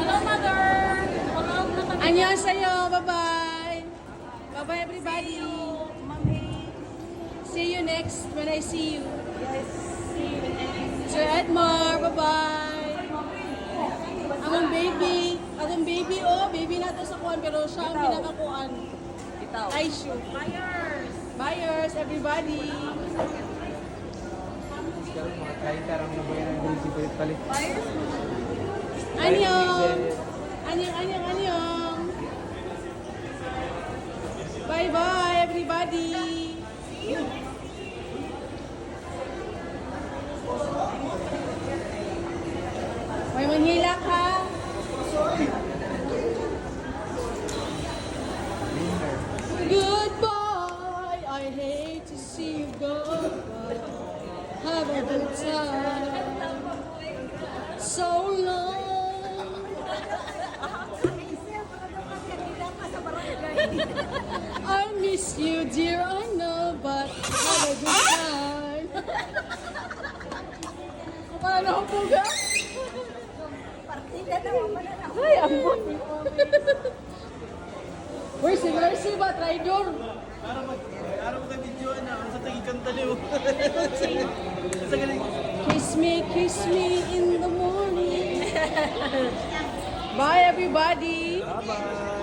Hello, mother. Hello, mother. Annyeonghaseyo. Bye-bye. Bye-bye, everybody. Mommy. See you next when I see you. Yes. See you next. Sir Edmar, bye-bye. Among baby. Atong baby, oh. Baby na to sa kuwan, pero siya ang pinakakuan. Itaw. Aishu. Buyers. Buyers, everybody. Sekarang mga 30 lang na bayan ng si palit-palit. Buyers. Annyeong. Annyeong. Bye-bye, everybody. May manghilak ha? Goodbye. I hate to see you go. But have a good time. So long. I miss you, dear. I know, but have a good time. Paano ako po ga? Partida naman pa na. Ay, ambot. Uy, si Mercy ba? Traidor. Araw ka video na, sa tagikanta niyo. Sa galing. Kiss me in the morning. Bye, everybody. Bye-bye.